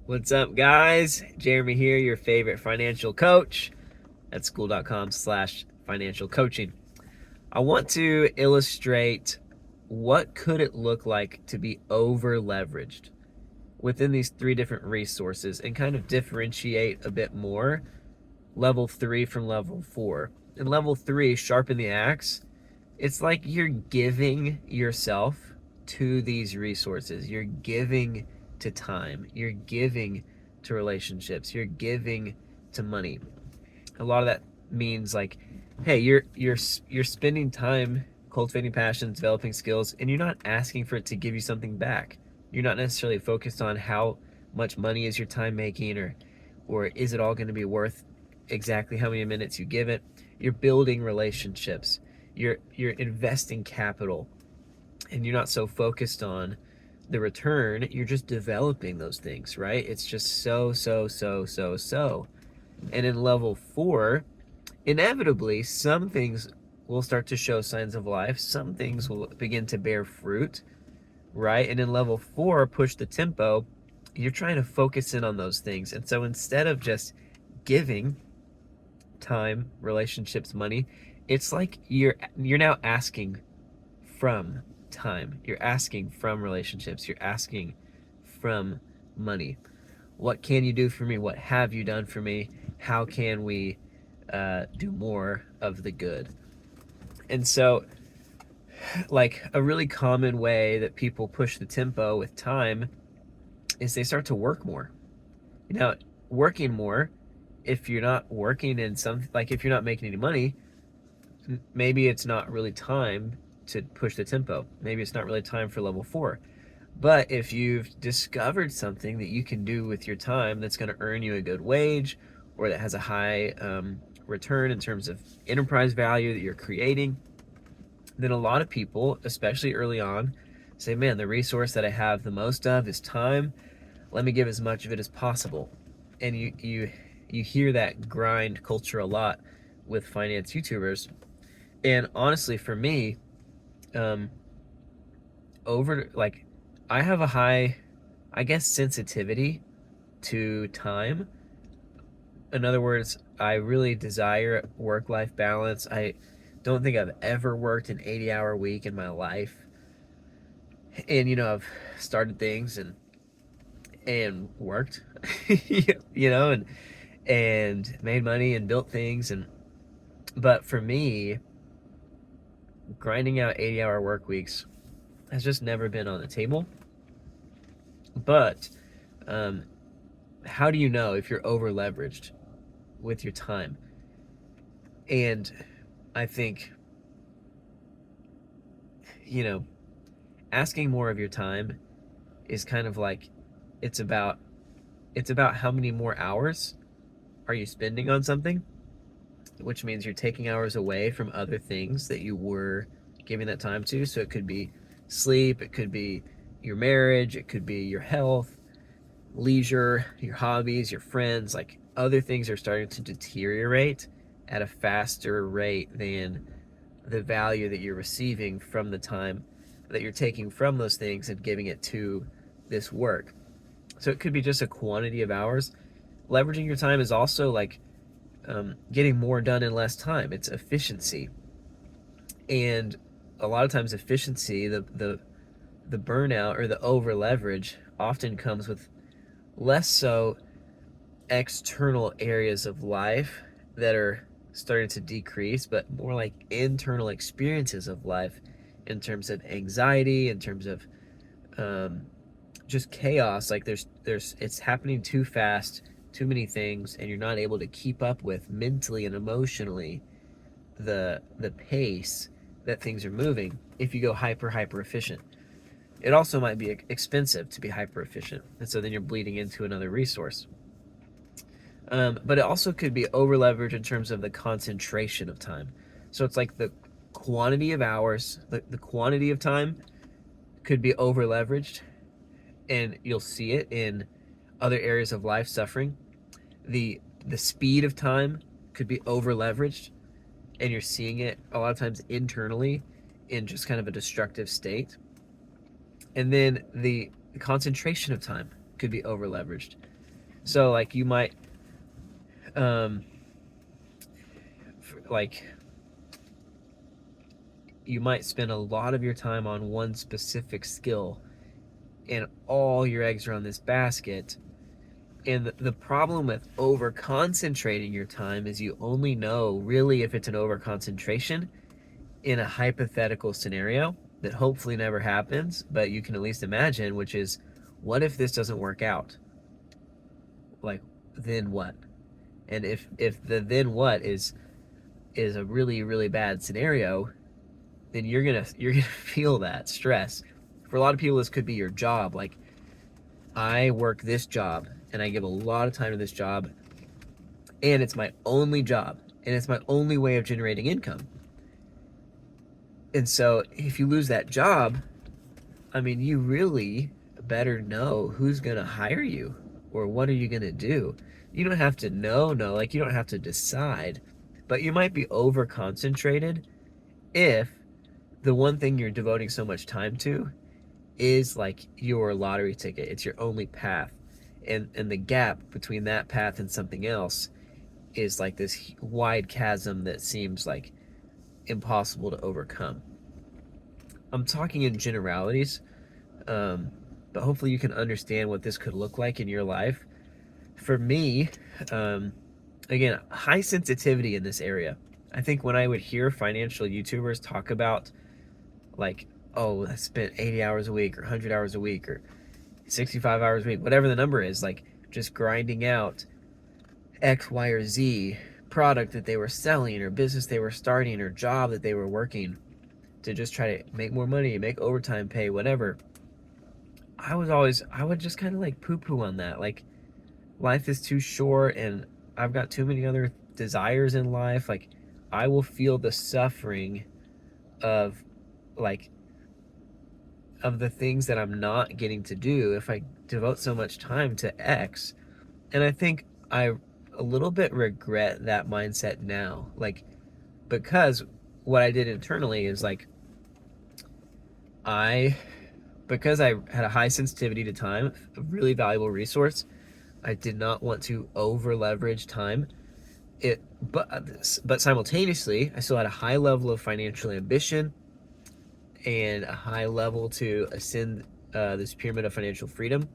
What's up, guys? Jeremy here, your favorite financial coach at school.com/financial coaching. I want to illustrate what could it look like to be over leveraged within these three different resources and kind of differentiate a bit more level 3 from level 4. In level 3, sharpen the axe, it's like you're giving yourself to these resources. You're giving to time. You're giving to relationships. You're giving to money. A lot of that means like, hey, you're spending time cultivating passions, developing skills, and you're not asking for it to give you something back. You're not necessarily focused on how much money is your time making, or is it all going to be worth exactly how many minutes you give it. You're building relationships. You're investing capital, and you're not so focused on the return. You're just developing those things, right? It's just so. And in level 4, inevitably, some things will start to show signs of life. Some things will begin to bear fruit, right? And in level 4, push the tempo. You're trying to focus in on those things. And so instead of just giving time, relationships, money, it's like you're now asking from time. You're asking from relationships. You're asking from money. What can you do for me? What have you done for me? How can we do more of the good? And so, like, a really common way that people push the tempo with time is they start to work more. Now, working more, if you're not working in some, like if you're not making any money, maybe it's not really time to push the tempo. Maybe it's not really time for level 4. But if you've discovered something that you can do with your time that's going to earn you a good wage, or that has a high return in terms of enterprise value that you're creating, then a lot of people, especially early on, say, man, the resource that I have the most of is time. Let me give as much of it as possible. And you hear that grind culture a lot with finance YouTubers. And honestly, for me, um, I have a high, I guess, sensitivity to time. In other words, I really desire work-life balance. I don't think I've ever worked an 80-hour week in my life. And I've started things and worked, and made money and built things, but for me, grinding out 80-hour work weeks has just never been on the table. But how do you know if you're over leveraged with your time? And I think, asking more of your time is kind of like, it's about how many more hours are you spending on something, which means you're taking hours away from other things that you were giving that time to. So it could be sleep, it could be your marriage, it could be your health, leisure, your hobbies, your friends. Like, other things are starting to deteriorate at a faster rate than the value that you're receiving from the time that you're taking from those things and giving it to this work. So it could be just a quantity of hours. Leveraging your time is also like getting more done in less time. It's efficiency. And a lot of times efficiency, the burnout or the over leverage, often comes with less so external areas of life that are starting to decrease, but more like internal experiences of life, in terms of anxiety, in terms of just chaos. Like it's happening too fast, too many things, and you're not able to keep up with mentally and emotionally the pace that things are moving if you go hyper efficient. It also might be expensive to be hyper efficient, and so then you're bleeding into another resource. But it also could be over leveraged in terms of the concentration of time. So it's like the quantity of hours, the quantity of time could be over leveraged, and you'll see it in other areas of life suffering. The speed of time could be over leveraged, and you're seeing it a lot of times internally in just kind of a destructive state. And then the concentration of time could be over leveraged. So like you might um like you might spend a lot of your time on one specific skill and all your eggs are on this basket. And the problem with over concentrating your time is you only know really if it's an over concentration in a hypothetical scenario that hopefully never happens, but you can at least imagine, which is, what if this doesn't work out? Like, then what? And if the then what is a really, really bad scenario, then you're gonna feel that stress. For a lot of people, this could be your job. Like, I work this job and I give a lot of time to this job, and it's my only job and it's my only way of generating income. And so if you lose that job, I mean, you really better know who's gonna hire you or what are you gonna do. You don't have to know, no, like you don't have to decide, but you might be over concentrated if the one thing you're devoting so much time to is like your lottery ticket. It's your only path. And the gap between that path and something else is like this wide chasm that seems like impossible to overcome. I'm talking in generalities, but hopefully you can understand what this could look like in your life. For me, again, high sensitivity in this area. I think when I would hear financial YouTubers talk about like, oh, I spent 80 hours a week or 100 hours a week or 65 hours a week, whatever the number is, like just grinding out X, Y, or Z product that they were selling or business they were starting or job that they were working to just try to make more money, make overtime pay, whatever. I would just kind of like poo poo on that. Like, life is too short and I've got too many other desires in life. Like, I will feel the suffering of like of the things that I'm not getting to do if I devote so much time to X. And I think I a little bit regret that mindset now. Like, because what I did internally is like I because I had a high sensitivity to time, a really valuable resource, I did not want to over leverage time. It but simultaneously, I still had a high level of financial ambition and a high level to ascend this pyramid of financial freedom.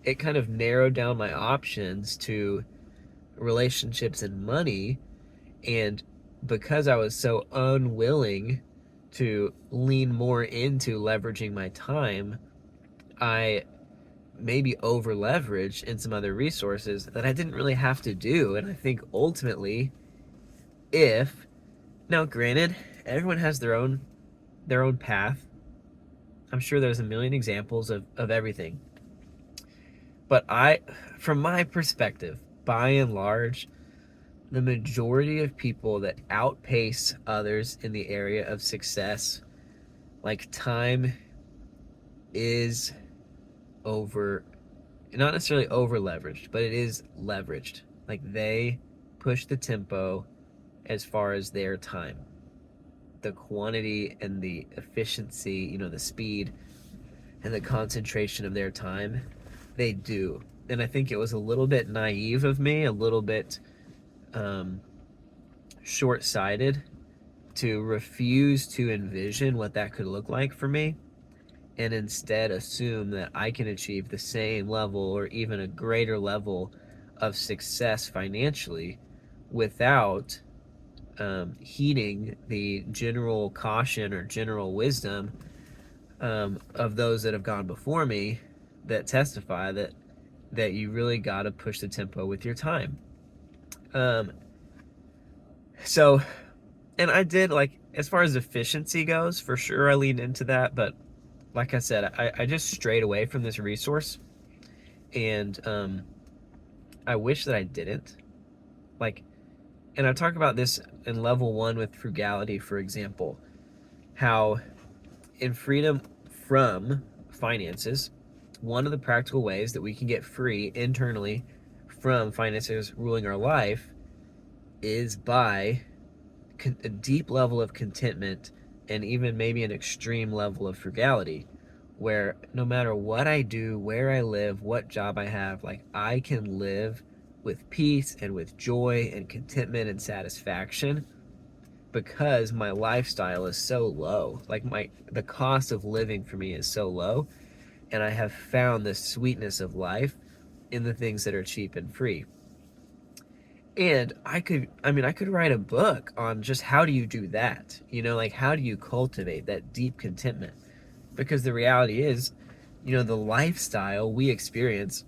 It kind of narrowed down my options to relationships and money. And because I was so unwilling to lean more into leveraging my time, I maybe over leveraged in some other resources that I didn't really have to do. And I think ultimately, if now granted, everyone has their own path. I'm sure there's a million examples of everything. But from my perspective, by and large, the majority of people that outpace others in the area of success, like time is over, not necessarily over leveraged, but it is leveraged. Like, they push the tempo as far as their time, the quantity and the efficiency, the speed and the concentration of their time, they do. And I think it was a little bit naive of me, a little bit short-sighted to refuse to envision what that could look like for me and instead assume that I can achieve the same level or even a greater level of success financially without heeding the general caution or general wisdom of those that have gone before me that testify that you really got to push the tempo with your time. So, and I did, like, as far as efficiency goes, for sure I leaned into that, but like I said, I just strayed away from this resource, and I wish that I didn't. Like, and I talk about this in level 1 with frugality, for example, how in freedom from finances, one of the practical ways that we can get free internally from finances ruling our life is by a deep level of contentment and even maybe an extreme level of frugality, where no matter what I do, where I live, what job I have, like I can live with peace and with joy and contentment and satisfaction because my lifestyle is so low. Like the cost of living for me is so low, and I have found the sweetness of life in the things that are cheap and free. And I could write a book on just how do you do that? Like how do you cultivate that deep contentment? Because the reality is, the lifestyle we experience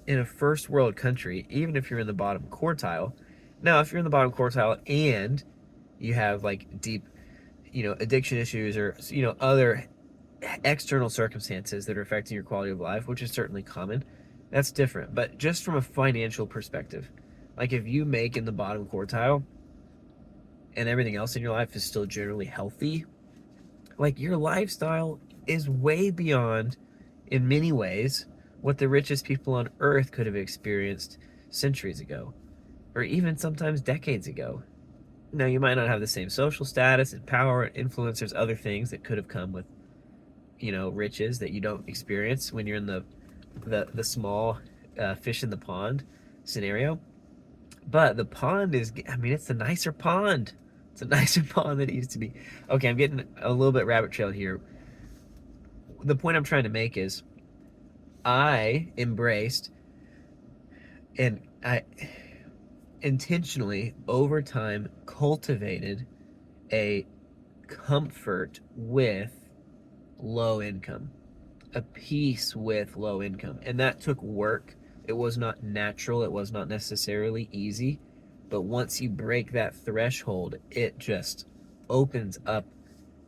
in a first world country, even if you're in the bottom quartile. Now, if you're in the bottom quartile and you have like deep, addiction issues or, other external circumstances that are affecting your quality of life, which is certainly common, that's different. But just from a financial perspective, like if you make in the bottom quartile and everything else in your life is still generally healthy, like your lifestyle is way beyond, in many ways, what the richest people on earth could have experienced centuries ago, or even sometimes decades ago. Now, you might not have the same social status and power and influence. There's other things that could have come with, riches that you don't experience when you're in the small fish in the pond scenario. But the pond is, it's a nicer pond. It's a nicer pond than it used to be. Okay, I'm getting a little bit rabbit trail here. The point I'm trying to make is I embraced and I intentionally over time cultivated a comfort with low income, a peace with low income. And that took work. It was not natural. It was not necessarily easy. But once you break that threshold, it just opens up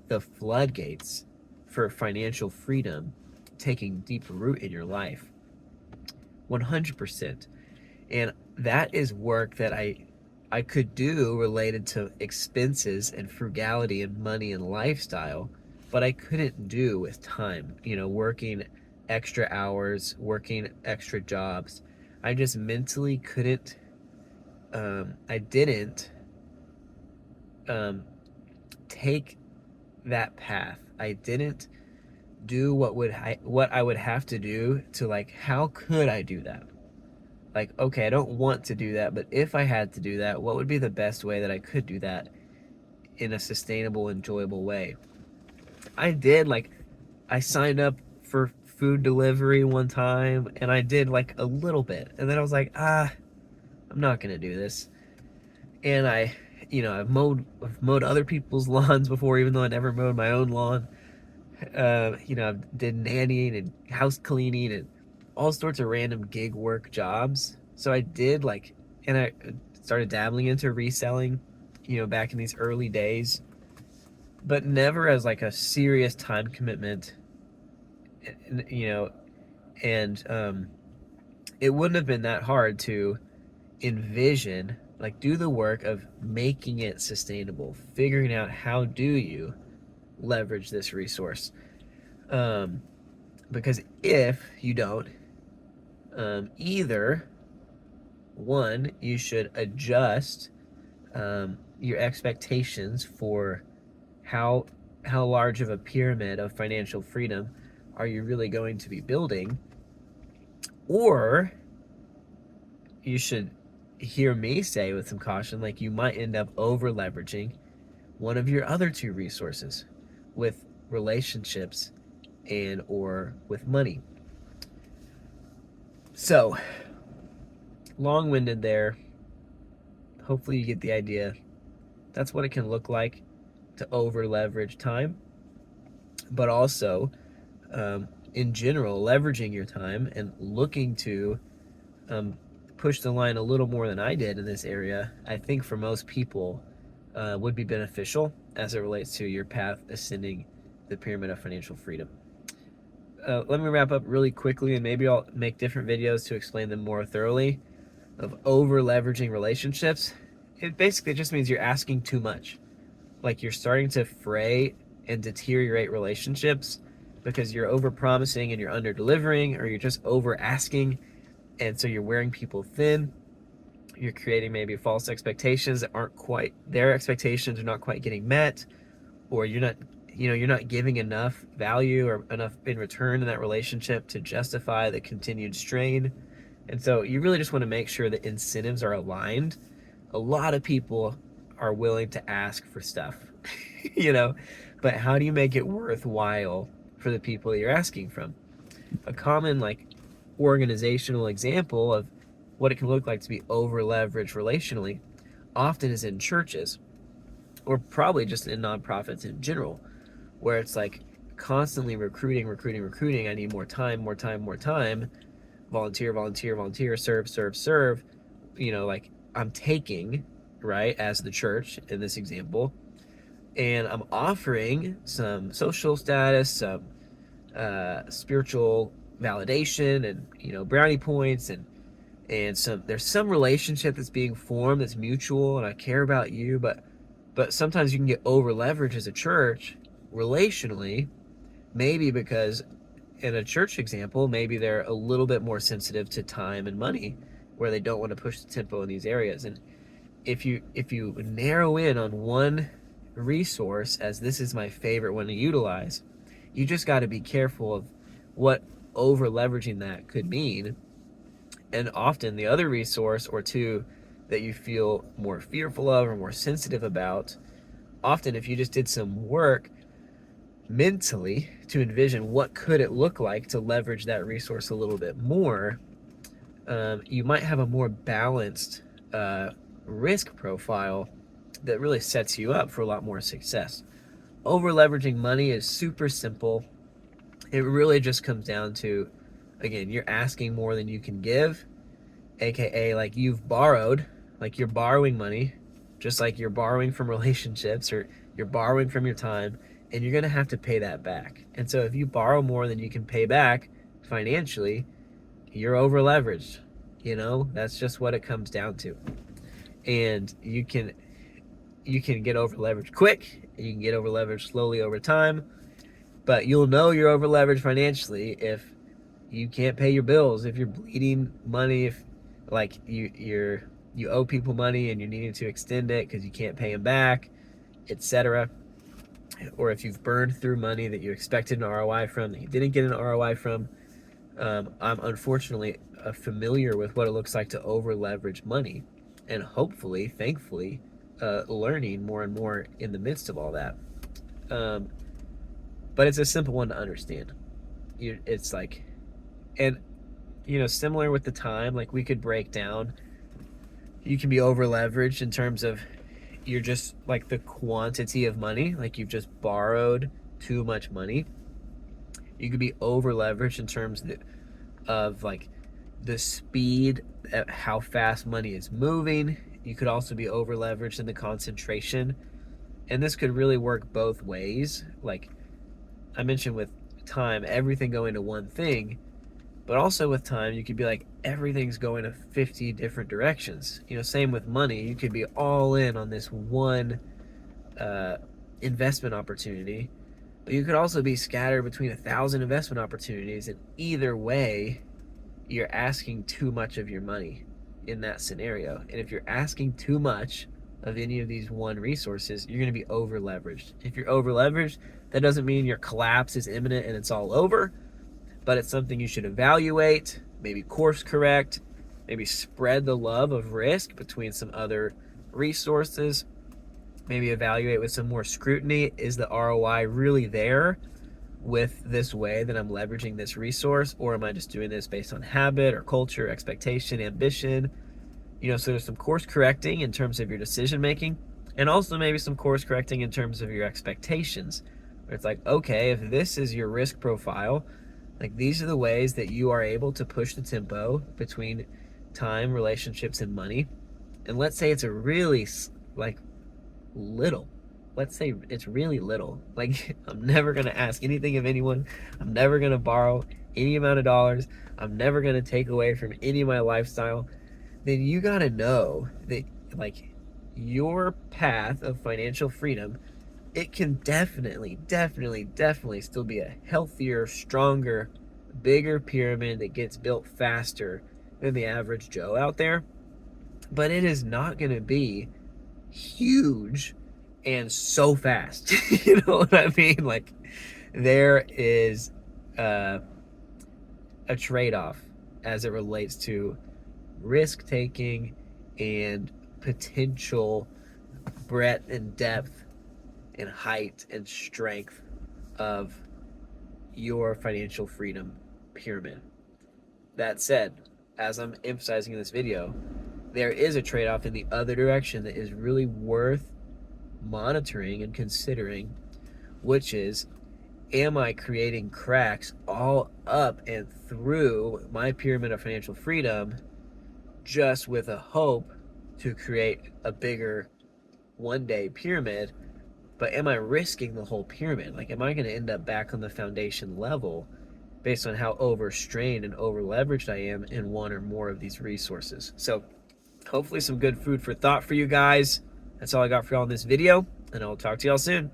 the floodgates for financial freedom taking deep root in your life. 100%. And that is work that I could do related to expenses and frugality and money and lifestyle, but I couldn't do with time, working extra hours, working extra jobs. I just mentally couldn't, I didn't take that path. I didn't do what I would have to do to, like, how could I do that? Like, okay, I don't want to do that, but if I had to do that, what would be the best way that I could do that in a sustainable, enjoyable way? I signed up for food delivery one time, and I did like a little bit, and then I was like, I'm not gonna do this. And I've mowed other people's lawns before, even though I never mowed my own lawn. I did nannying and house cleaning and all sorts of random gig work jobs. So I did and I started dabbling into reselling, back in these early days, but never as like a serious time commitment, and it wouldn't have been that hard to envision, like do the work of making it sustainable, figuring out how do you leverage this resource. Because if you don't, either one, you should adjust your expectations for how large of a pyramid of financial freedom are you really going to be building, or you should hear me say with some caution, like you might end up over leveraging one of your other two resources with relationships and or with money. So, long-winded there. Hopefully you get the idea. That's what it can look like to over leverage time, but also in general, leveraging your time and looking to push the line a little more than I did in this area, I think for most people would be beneficial as it relates to your path ascending the pyramid of financial freedom. Let me wrap up really quickly, and maybe I'll make different videos to explain them more thoroughly. Of over leveraging relationships, it basically just means you're asking too much. Like you're starting to fray and deteriorate relationships because you're over promising and you're under delivering, or you're just over asking, and so you're wearing people thin. You're creating maybe false expectations that aren't quite, their expectations are not quite getting met, or you're not you're not giving enough value or enough in return in that relationship to justify the continued strain. And so you really just want to make sure that incentives are aligned. A lot of people are willing to ask for stuff, but how do you make it worthwhile for the people that you're asking from? A common organizational example of what it can look like to be over leveraged relationally often is in churches, or probably just in nonprofits in general, where it's like constantly recruiting. I need more time, volunteer, serve. I'm taking, right, as the church in this example, and I'm offering some social status, some spiritual validation, and brownie points, and there's some relationship that's being formed that's mutual, and I care about you, but sometimes you can get over leveraged as a church relationally, maybe because in a church example, maybe they're a little bit more sensitive to time and money, where they don't want to push the tempo in these areas. And if you narrow in on one resource, as this is my favorite one to utilize, you just got to be careful of what over leveraging that could mean. And often the other resource or two that you feel more fearful of or more sensitive about, often if you just did some work mentally to envision what could it look like to leverage that resource a little bit more, you might have a more balanced risk profile that really sets you up for a lot more success. Over leveraging money is super simple. It really just comes down to, again, you're asking more than you can give, aka like you've borrowed, like you're borrowing money, just like you're borrowing from relationships, or you're borrowing from your time, and you're going to have to pay that back. And so if you borrow more than you can pay back financially, you're over leveraged. That's just what it comes down to. And you can get over leveraged quick, and you can get over leveraged slowly over time, but you'll know you're over leveraged financially if you can't pay your bills, if you're bleeding money, if you owe people money and you're needing to extend it because you can't pay them back, etc. Or if you've burned through money that you expected an ROI from that you didn't get an ROI from. I'm unfortunately familiar with what it looks like to over leverage money, and hopefully, thankfully, learning more and more in the midst of all that. But it's a simple one to understand. It's like, and similar with the time, like we could break down, you can be over leveraged in terms of you're just like the quantity of money, like you've just borrowed too much money. You could be over leveraged in terms of like the speed at how fast money is moving. You could also be over leveraged in the concentration, and this could really work both ways. Like I mentioned with time, everything going to one thing, but also with time, you could be like everything's going to 50 different directions. Same with money. You could be all in on this one investment opportunity, but you could also be scattered between 1,000 investment opportunities, and either way, you're asking too much of your money in that scenario. And if you're asking too much of any of these one resources, you're going to be over leveraged. If you're over leveraged, that doesn't mean your collapse is imminent and it's all over, but it's something you should evaluate, maybe course correct, maybe spread the love of risk between some other resources, maybe evaluate with some more scrutiny. Is the ROI really there with this way that I'm leveraging this resource, or am I just doing this based on habit or culture, expectation, ambition? So there's some course correcting in terms of your decision making, and also maybe some course correcting in terms of your expectations, where it's like, okay, if this is your risk profile, like these are the ways that you are able to push the tempo between time, relationships, and money. And let's say it's a really little. Let's say it's really little. Like I'm never going to ask anything of anyone. I'm never going to borrow any amount of dollars. I'm never going to take away from any of my lifestyle. Then you got to know that like your path of financial freedom, it can definitely still be a healthier, stronger, bigger pyramid that gets built faster than the average Joe out there. But it is not going to be huge and so fast. You know what I mean? Like, there is a trade-off as it relates to risk taking and potential breadth and depth and height and strength of your financial freedom pyramid. That said, as I'm emphasizing in this video, there is a trade-off in the other direction that is really worth monitoring and considering, which is, am I creating cracks all up and through my pyramid of financial freedom just with a hope to create a bigger one-day pyramid? But am I risking the whole pyramid? Like, am I going to end up back on the foundation level based on how overstrained and over leveraged I am in one or more of these resources? So hopefully some good food for thought for you guys. That's all I got for y'all in this video, and I'll talk to y'all soon.